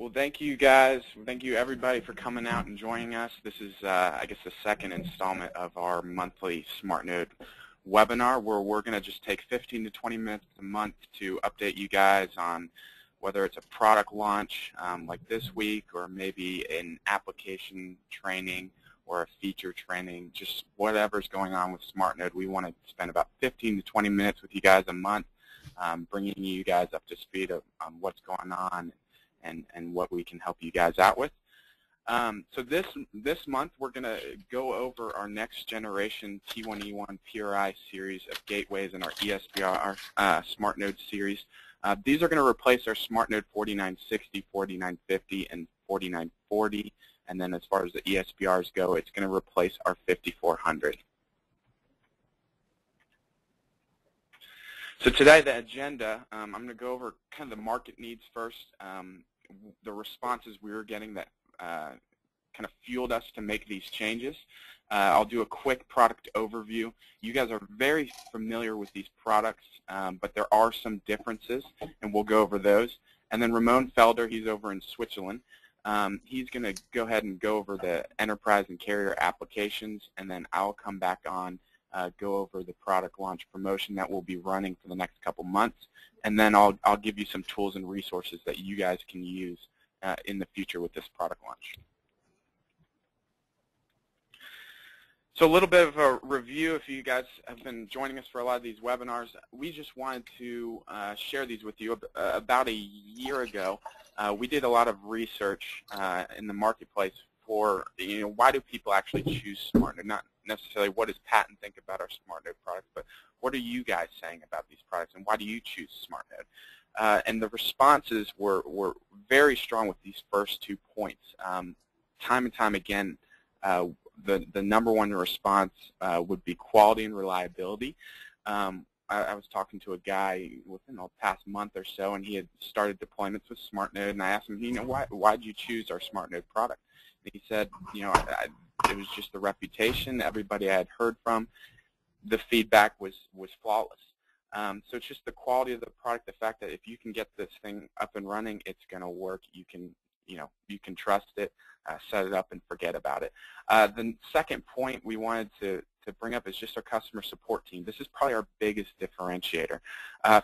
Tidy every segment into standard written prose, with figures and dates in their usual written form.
Well, thank you guys. Thank you everybody for coming out and joining us. This is, I guess, the second installment of our monthly SmartNode webinar, where we're going to just take 15 to 20 minutes a month to update you guys on whether it's a product launch like this week, or maybe an application training or a feature training, just whatever's going on with SmartNode. We want to spend about 15 to 20 minutes with you guys a month, bringing you guys up to speed on what's going on and what we can help you guys out with. So this month we're going to go over our next generation T1E1 PRI series of gateways in our ESBR SmartNode series. These are going to replace our SmartNode 4960, 4950, and 4940. And then as far as the ESBRs go, it's going to replace our 5400. So today, the agenda, I'm going to go over kind of the market needs first, the responses we were getting that kind of fueled us to make these changes. I'll do a quick product overview. You guys are very familiar with these products, but there are some differences, and we'll go over those. And then Ramon Felder, he's over in Switzerland. He's going to go ahead and go over the enterprise and carrier applications, and then I'll come back on, go over the product launch promotion that we'll be running for the next couple months, and then I'll give you some tools and resources that you guys can use in the future with this product launch. So a little bit of a review. If you guys have been joining us for a lot of these webinars, we just wanted to share these with you. About a year ago, we did a lot of research in the marketplace for, why do people actually choose SmartNode? Not necessarily what does Pat think about our SmartNode products, but what are you guys saying about these products, and why do you choose SmartNode? And the responses were very strong with these first 2 points. Time and time again, the number one response would be quality and reliability. I was talking to a guy within the past month or so, and he had started deployments with SmartNode, and I asked him, why did you choose our SmartNode product? And he said, it was just the reputation, everybody I had heard from, the feedback was flawless. So it's just the quality of the product, the fact that if you can get this thing up and running, it's going to work. You can trust it, set it up, and forget about it. The second point we wanted to bring up is just our customer support team. This is probably our biggest differentiator.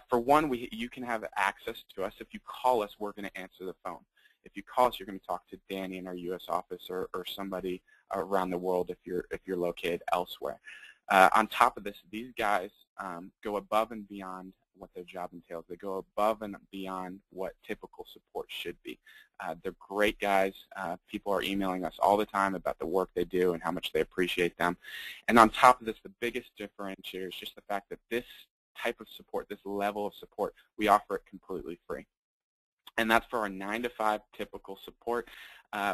For one, you can have access to us. If you call us, we're going to answer the phone. If you call us, you're going to talk to Danny in our U.S. office or somebody around the world if you're located elsewhere. On top of this, these guys go above and beyond what their job entails. They go above and beyond what typical support should be. They're great guys. People are emailing us all the time about the work they do and how much they appreciate them. And on top of this, the biggest differentiator is just the fact that this type of support, this level of support, we offer it completely free. And that's for our 9 to 5 typical support.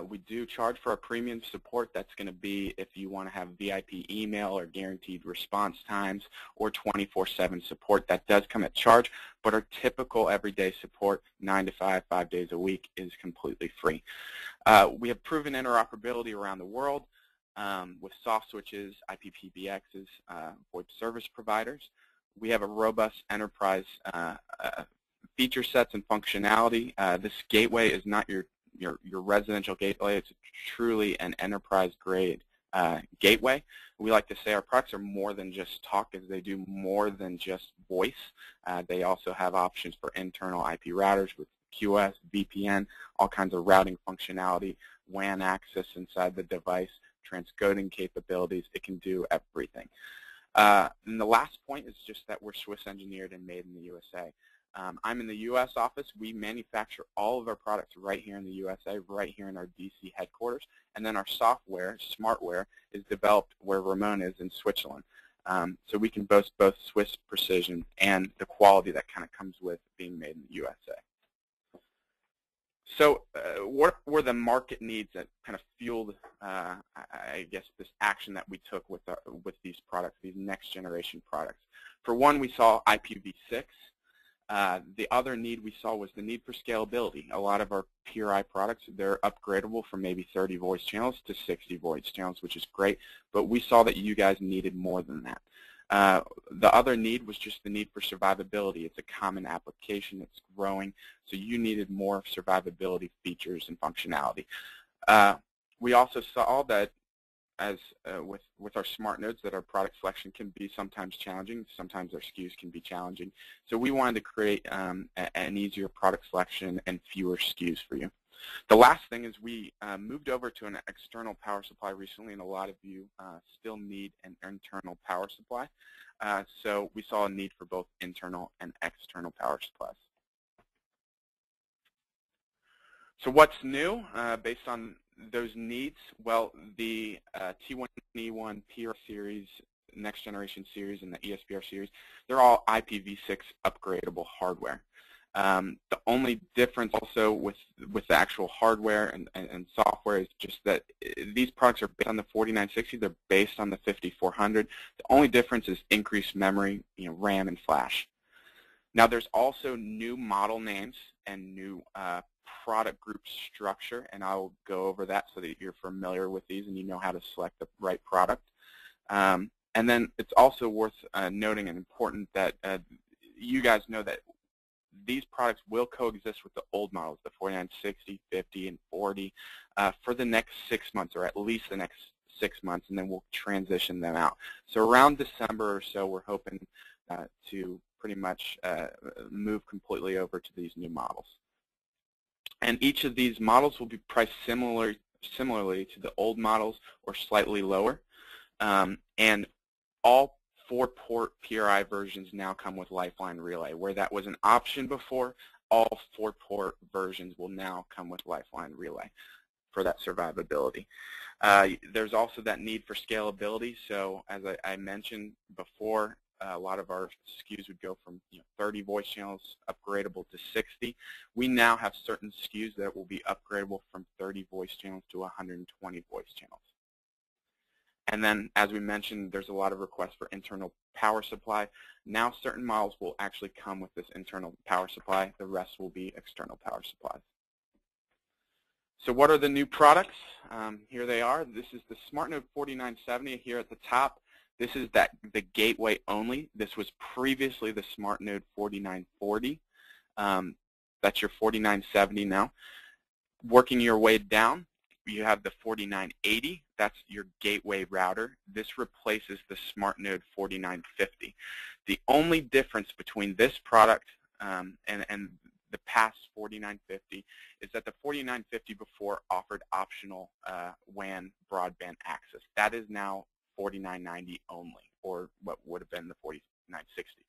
We do charge for our premium support. That's going to be if you want to have VIP email or guaranteed response times or 24/7 support. That does come at charge, but our typical everyday support, 9 to 5, 5 days a week, is completely free. We have proven interoperability around the world with soft switches, IPPBXs, VoIP service providers. We have a robust enterprise feature sets and functionality. This gateway is not your residential gateway. It's truly an enterprise-grade gateway. We like to say our products are more than just talk, as they do more than just voice. They also have options for internal IP routers with QoS, VPN, all kinds of routing functionality, WAN access inside the device, transcoding capabilities. It can do everything. And the last point is just that we're Swiss engineered and made in the USA. I'm in the U.S. office. We manufacture all of our products right here in the USA, right here in our D.C. headquarters. And then our software, smartware, is developed where Ramon is in Switzerland. So we can boast both Swiss precision and the quality that kind of comes with being made in the USA. So what were the market needs that kind of fueled, I guess, this action that we took with these products, these next generation products? For one, we saw IPv6. The other need we saw was the need for scalability. A lot of our PRI products, they're upgradable from maybe 30 voice channels to 60 voice channels, which is great, but we saw that you guys needed more than that. The other need was just the need for survivability. It's a common application. It's growing, so you needed more survivability features and functionality. We also saw that as with our SmartNodes, that our product selection can be sometimes challenging. Sometimes our SKUs can be challenging. So we wanted to create an easier product selection and fewer SKUs for you. The last thing is we moved over to an external power supply recently, and a lot of you still need an internal power supply. So we saw a need for both internal and external power supplies. So what's new based on those needs? Well, the T1E1 PRI series, next generation series, and the ESBR series, they're all IPv6 upgradable hardware. The only difference also with the actual hardware and software is just that these products are based on the 4960. They're based on the 5400. The only difference is increased memory, RAM and flash. Now there's also new model names and new product group structure, and I'll go over that so that you're familiar with these and you know how to select the right product. And then it's also worth noting and important that you guys know that these products will coexist with the old models, the 4960, 50, and 40, for the next 6 months, or at least the next 6 months, and then we'll transition them out. So around December or so, we're hoping to pretty much move completely over to these new models. And each of these models will be priced similarly to the old models or slightly lower. And all 4-port PRI versions now come with Lifeline Relay. Where that was an option before, all 4-port versions will now come with Lifeline Relay for that survivability. There's also that need for scalability. So as I mentioned before, a lot of our SKUs would go from 30 voice channels upgradable to 60. We now have certain SKUs that will be upgradable from 30 voice channels to 120 voice channels. And then, as we mentioned, there's a lot of requests for internal power supply. Now certain models will actually come with this internal power supply. The rest will be external power supplies. So what are the new products? Here they are. This is the SmartNode 4970 here at the top. This is the gateway only. This was previously the SmartNode 4940. That's your 4970 now. Working your way down, you have the 4980. That's your gateway router. This replaces the SmartNode 4950. The only difference between this product and the past 4950 is that the 4950 before offered optional WAN broadband access. That is now 4990 only, or what would have been the 4960.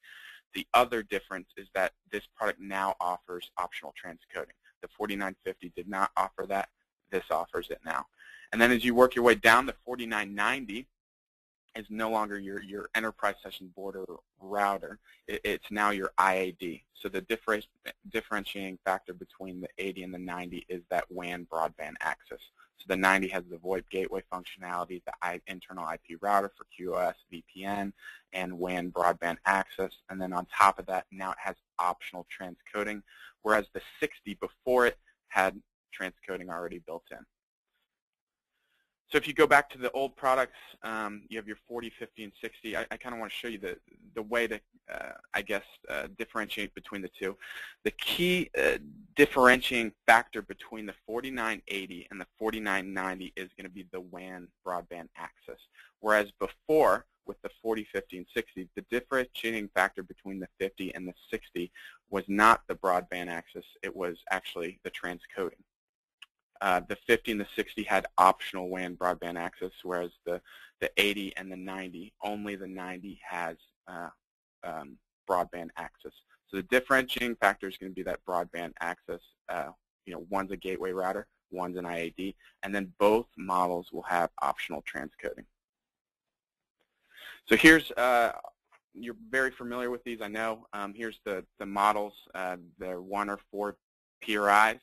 The other difference is that this product now offers optional transcoding. The 4950 did not offer that. This offers it now. And then as you work your way down, the 4990 is no longer your enterprise session border router. It's now your IAD. So the differentiating factor between the 80 and the 90 is that WAN broadband access. So the 90 has the VoIP gateway functionality, the internal IP router for QoS, VPN, and WAN broadband access. And then on top of that, now it has optional transcoding, whereas the 60 before it had transcoding already built in. So if you go back to the old products, you have your 40, 50, and 60. I kind of want to show you the way to, I guess, differentiate between the two. The key differentiating factor between the 4980 and the 4990 is going to be the WAN broadband access. Whereas before, with the 40, 50, and 60, the differentiating factor between the 50 and the 60 was not the broadband access. It was actually the transcoding. The 50 and the 60 had optional WAN broadband access, whereas the 80 and the 90, only the 90 has broadband access. So the differentiating factor is going to be that broadband access. One's a gateway router, one's an IAD, and then both models will have optional transcoding. So here's, you're very familiar with these, I know. Here's the models. They're 1 or 4 PRIs.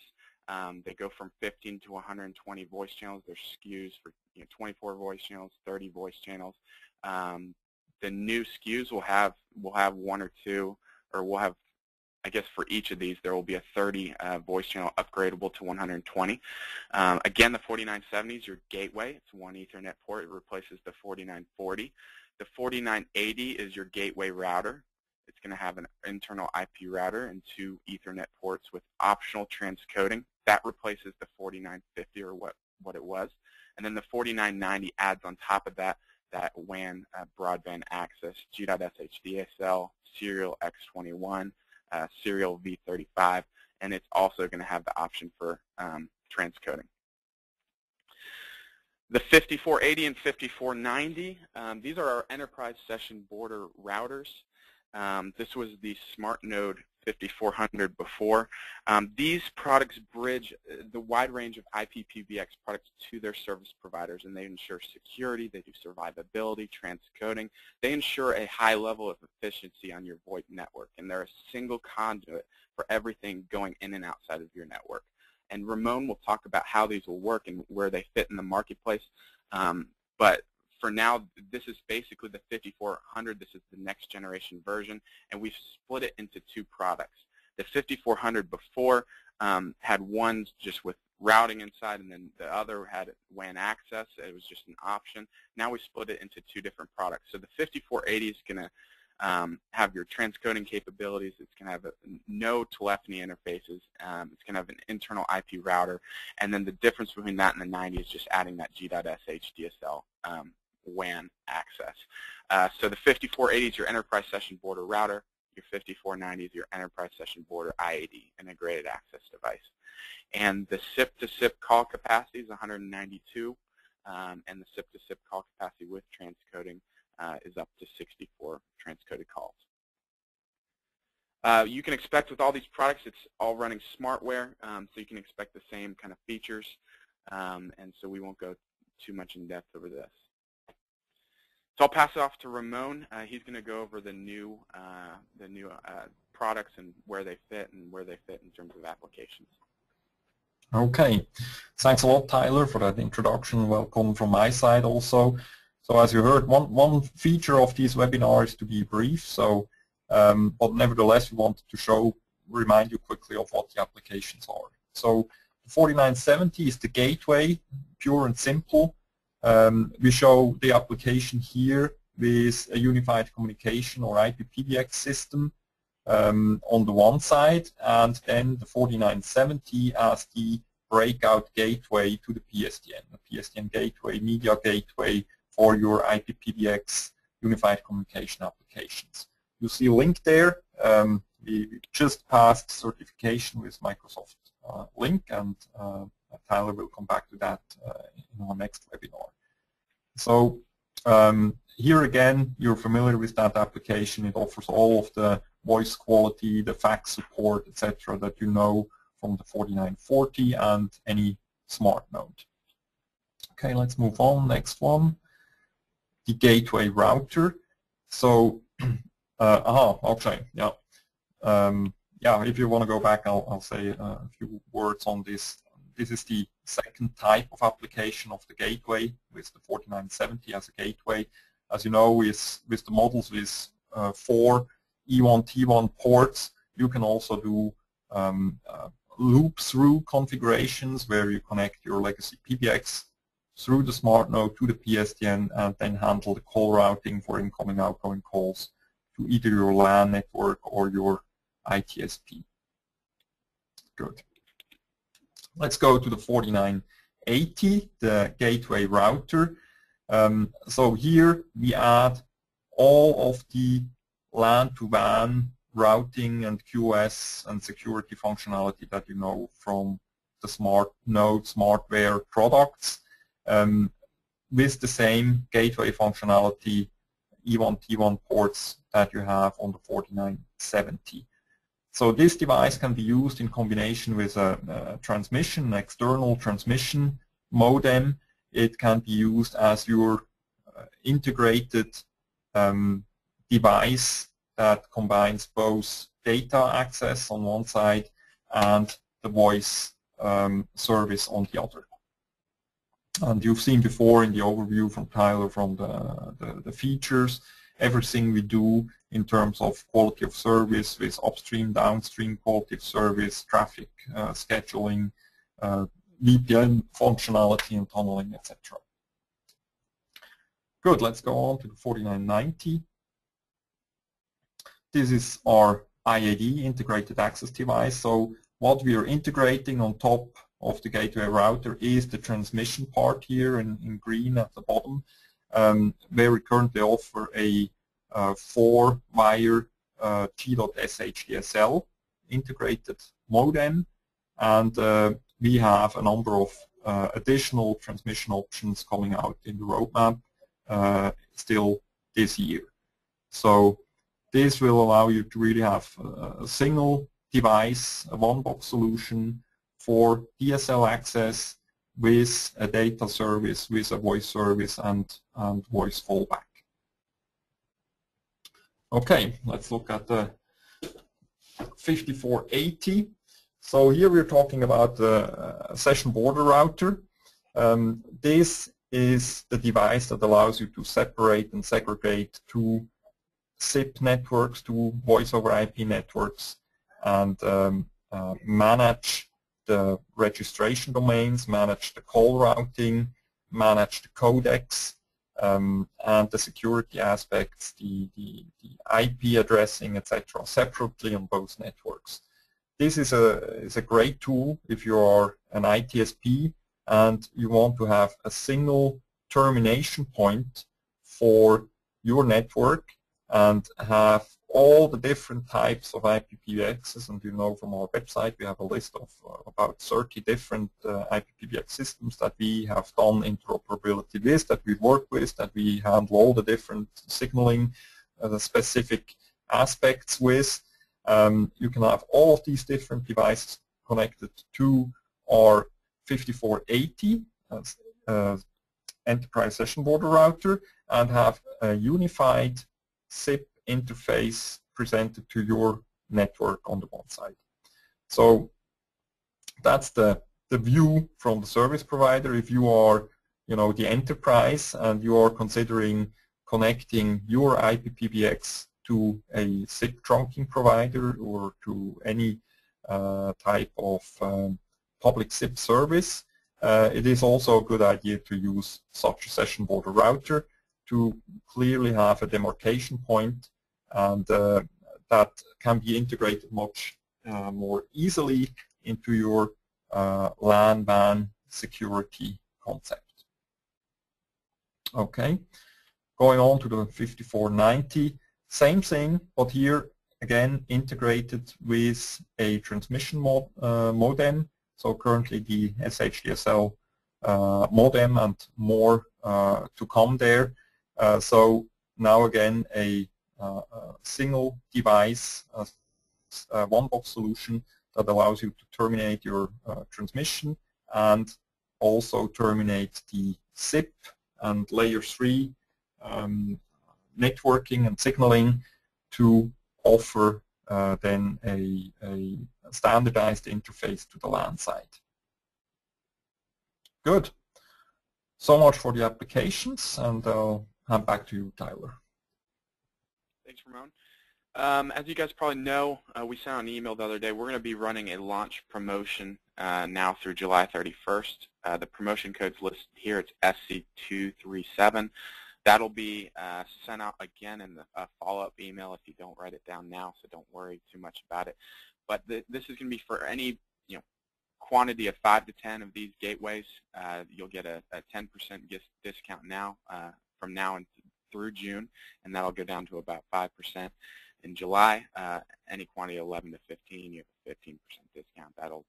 They go from 15 to 120 voice channels. They're SKUs for 24 voice channels, 30 voice channels. The new SKUs will have 1 or 2, or we'll have, I guess for each of these, there will be a 30 voice channel upgradable to 120. Again, the 4970 is your gateway. It's one Ethernet port. It replaces the 4940. The 4980 is your gateway router. It's going to have an internal IP router and 2 Ethernet ports with optional transcoding. That replaces the 4950 or what it was. And then the 4990 adds on top of that WAN broadband access, G.sh DSL, serial X21, serial V35, and it's also going to have the option for transcoding. The 5480 and 5490, these are our enterprise session border routers. This was the SmartNode 5400 before. These products bridge the wide range of IPPBX products to their service providers, and they ensure security, they do survivability, transcoding. They ensure a high level of efficiency on your VoIP network, and they're a single conduit for everything going in and outside of your network. And Ramon will talk about how these will work and where they fit in the marketplace. But for now, this is basically the 5400. This is the next generation version, and we've split it into 2 products. The 5400 before had one just with routing inside, and then the other had WAN access. It was just an option. Now we split it into 2 different products. So the 5480 is going to have your transcoding capabilities. It's going to have no telephony interfaces. It's going to have an internal IP router. And then the difference between that and the 90 is just adding that G.sh DSL WAN access. So the 5480 is your enterprise session border router. Your 5490 is your enterprise session border IAD, integrated access device. And the SIP-to-SIP call capacity is 192, and the SIP-to-SIP call capacity with transcoding is up to 64 transcoded calls. You can expect with all these products, it's all running smartware, so you can expect the same kind of features, and so we won't go too much in depth over this. So I'll pass it off to Ramon. He's going to go over the new products and where they fit in terms of applications. Okay, thanks a lot, Tyler, for that introduction. Welcome from my side also. So as you heard, one feature of these webinars is to be brief. So, but nevertheless, we wanted to remind you quickly of what the applications are. So, the 4970 is the gateway, pure and simple. We show the application here with a unified communication or IPPBX system on the one side, and then the 4970 as the breakout gateway to the PSTN, the PSTN gateway, media gateway for your IPPBX unified communication applications. You see a link there. We just passed certification with Microsoft Link, and Tyler will come back to that in our next webinar. So here again, you're familiar with that application. It offers all of the voice quality, the fax support, etc. that you know from the 4940 and any SmartNode. Okay, let's move on. Next one, the gateway router. So, okay, yeah. Yeah, if you want to go back, I'll say a few words on this. This is the second type of application of the gateway with the 4970 as a gateway. As you know, with the models with 4 E1 T1 ports, you can also do loop-through configurations where you connect your legacy PBX through the SmartNode to the PSTN and then handle the call routing for incoming, outgoing calls to either your LAN network or your ITSP. Good. Let's go to the 4980, the gateway router. So here we add all of the LAN to WAN routing and QoS and security functionality that you know from the SmartNode, Smartware products with the same gateway functionality, E1 T1 ports that you have on the 4970. So this device can be used in combination with a transmission, external transmission modem. It can be used as your integrated device that combines both data access on one side and the voice service on the other. And you've seen before in the overview from Tyler from the features, everything we do in terms of quality of service with upstream, downstream quality of service, traffic scheduling, VPN functionality and tunneling, etc. Good, let's go on to the 4990. This is our IAD, integrated access device. So what we are integrating on top of the gateway router is the transmission part here in green at the bottom, where we currently offer a 4-wire G.SHDSL integrated modem, and we have a number of additional transmission options coming out in the roadmap still this year. So this will allow you to really have a single device, a one-box solution for DSL access with a data service, with a voice service and voice fallback. Okay, let's look at the 5480. So here we're talking about the session border router. This is the device that allows you to separate and segregate two SIP networks, two voice over IP networks, and manage the registration domains, manage the call routing, manage the codecs, and the security aspects, the IP addressing, etc., separately on both networks. This is a great tool if you are an ITSP and you want to have a single termination point for your network and have all the different types of IPPBXs. And you know from our website we have a list of about 30 different IPPBX systems that we have done interoperability with, that we work with, that we handle all the different signaling, the specific aspects with. You can have all of these different devices connected to our 5480 enterprise session border router and have a unified SIP interface presented to your network on the one side. So that's the view from the service provider. If you are, the enterprise and you are considering connecting your IPPBX to a SIP trunking provider or to any type of public SIP service, it is also a good idea to use such a session border router to clearly have a demarcation point, and that can be integrated much more easily into your LAN-WAN security concept. Okay, going on to the 5490, same thing, but here again integrated with a transmission modem. So currently the SHDSL modem and more to come there. So now again a single device, one-box solution that allows you to terminate your transmission and also terminate the SIP and layer 3 networking and signaling to offer then a standardized interface to the LAN side. Good. So much for the applications, and I'll hand back to you, Tyler. Thanks, Ramon. As you guys probably know, we sent out an email the other day. We're going to be running a launch promotion now through July 31st. The promotion code's listed here. It's SC237. That'll be sent out again in the follow-up email if you don't write it down now, so don't worry too much about it. But this is going to be for any quantity of 5 to 10 of these gateways. You'll get a 10% discount now from now through June, and that'll go down to about 5% in July. Any quantity of 11 to 15, you have a 15% discount. That'll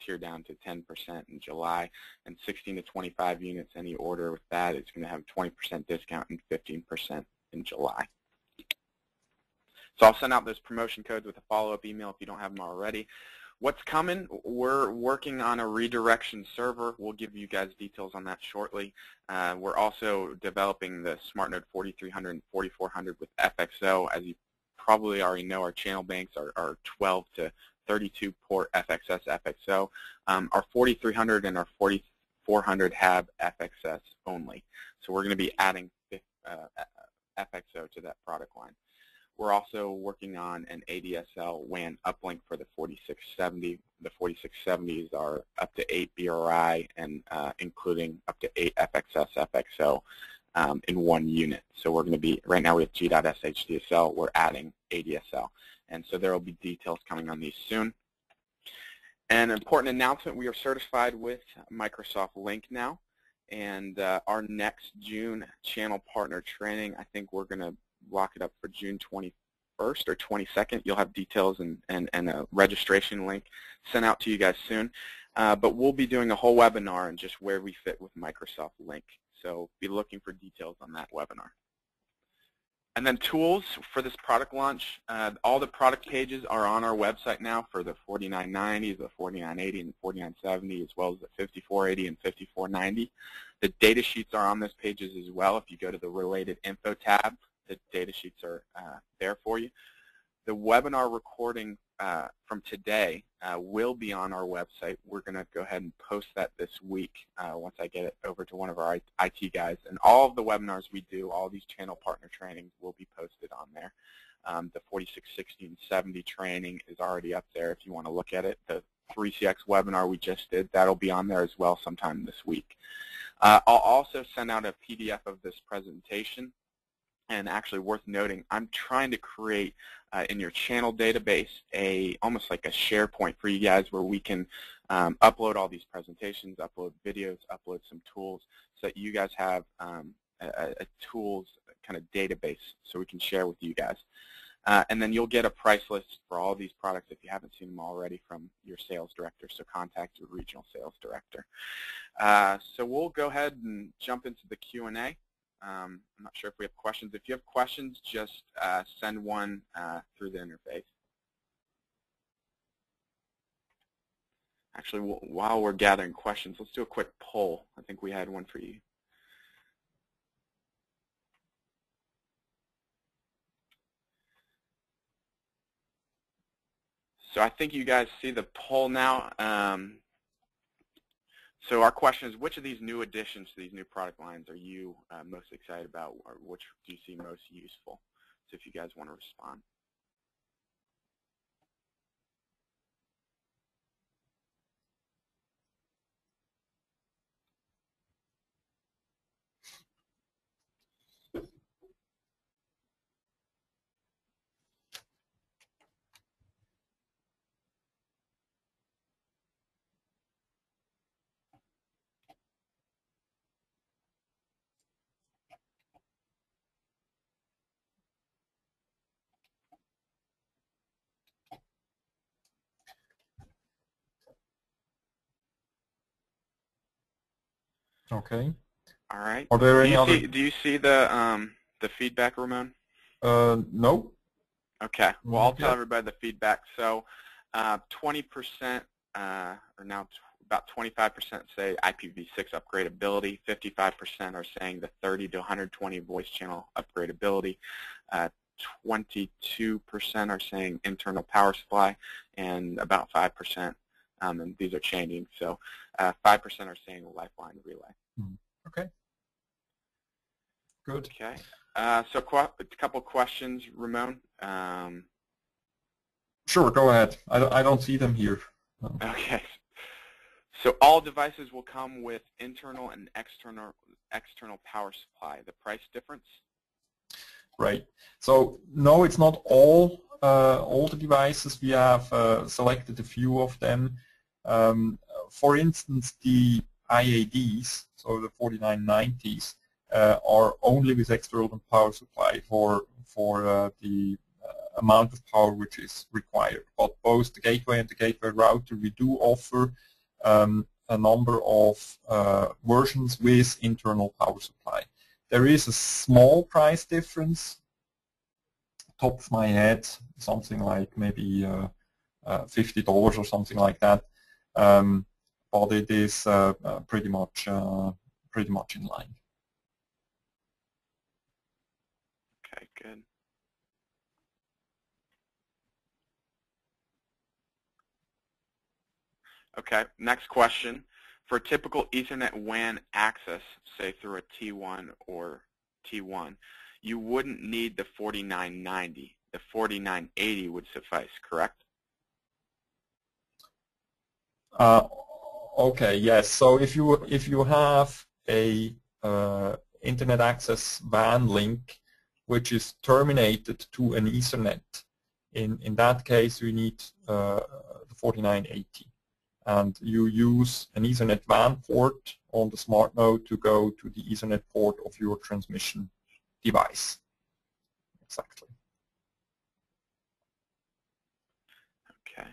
tier down to 10% in July, and 16 to 25 units, any order with that is going to have 20% discount and 15% in July. So I'll send out those promotion codes with a follow-up email if you don't have them already. What's coming? We're working on a redirection server. We'll give you guys details on that shortly. We're also developing the SmartNode 4300 and 4400 with FXO. As you probably already know, our channel banks are 12 to 32 port FXS FXO. Our 4300 and our 4400 have FXS only. So we're going to be adding FXO to that product line. We're also working on an ADSL WAN uplink for the 4670. The 4670s are up to 8 PRI and including up to 8 FXS, FXO in one unit. So we're going to be, right now we have G.SHDSL, we're adding ADSL. And so there will be details coming on these soon. An important announcement, we are certified with Microsoft Link now. And our next June channel partner training, I think we're going to lock it up for June 21st or 22nd. You'll have details and a registration link sent out to you guys soon. But we'll be doing a whole webinar on just where we fit with Microsoft Link. So be looking for details on that webinar. And then tools for this product launch. All the product pages are on our website now for the 4990, the 4980, and the 4970, as well as the 5480 and 5490. The data sheets are on those pages as well. If you go to the related info tab, the data sheets are there for you. The webinar recording from today will be on our website. We're going to go ahead and post that this week once I get it over to one of our IT guys. And all of the webinars we do, all these channel partner trainings will be posted on there. The 4660 and 70 training is already up there if you want to look at it. The 3CX webinar we just did, that'll be on there as well sometime this week. I'll also send out a PDF of this presentation. And actually worth noting, I'm trying to create in your channel database almost like a SharePoint for you guys where we can upload all these presentations, upload videos, upload some tools so that you guys have a tools kind of database so we can share with you guys. And then you'll get a price list for all these products if you haven't seen them already from your sales director, so contact your regional sales director. So we'll go ahead and jump into the Q&A. I'm not sure if we have questions. If you have questions, just send one through the interface. Actually, while we're gathering questions, let's do a quick poll. I think we had one for you. So I think you guys see the poll now. So our question is, which of these new additions to these new product lines are you most excited about, or which do you see most useful? So if you guys want to respond. Okay. All right. Are there any other? Do you see the feedback, Ramon? No. Okay. Well, I'll tell everybody the feedback. So 20%, or now about 25% say IPv6 upgradability. 55% are saying the 30 to 120 voice channel upgradability. 22% are saying internal power supply, and about 5%, and these are changing, so 5% are saying lifeline relay. Okay. Good. Okay. So a couple questions, Ramon. Sure, go ahead. I don't see them here. No. Okay. So all devices will come with internal and external power supply. The price difference? Right. So no, it's not all the devices. We have selected a few of them. For instance, the IADs, so the 4990s, are only with external power supply for the amount of power which is required. But both the gateway and the gateway router, we do offer a number of versions with internal power supply. There is a small price difference, top of my head, something like maybe $50 or something like that, but it is pretty much in line. Okay, good. Okay, next question. For typical Ethernet WAN access, say through a T1 or T1, you wouldn't need the 4990. the 4980 would suffice, correct? Okay, yes. So if you have a internet access WAN link which is terminated to an Ethernet, in that case we need the 4980, and you use an Ethernet WAN port on the SmartNode to go to the Ethernet port of your transmission device. Exactly. Okay.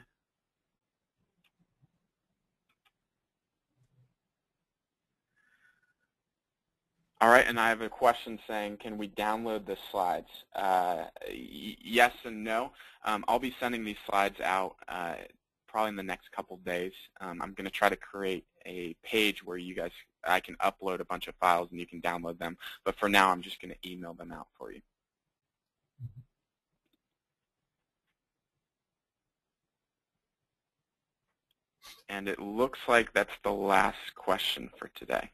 All right, and I have a question saying, can we download the slides? Yes and no. I'll be sending these slides out probably in the next couple days. I'm going to try to create a page where I can upload a bunch of files and you can download them. But for now, I'm just going to email them out for you. And it looks like that's the last question for today.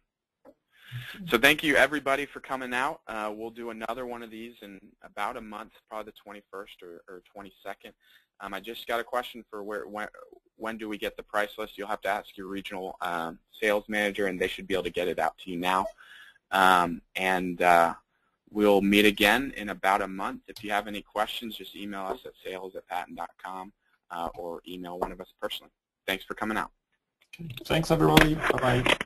So thank you, everybody, for coming out. We'll do another one of these in about a month, probably the 21st or 22nd. I just got a question for when do we get the price list? You'll have to ask your regional sales manager, and they should be able to get it out to you now. We'll meet again in about a month. If you have any questions, just email us at sales@patent.com or email one of us personally. Thanks for coming out. Thanks, everybody. Bye-bye.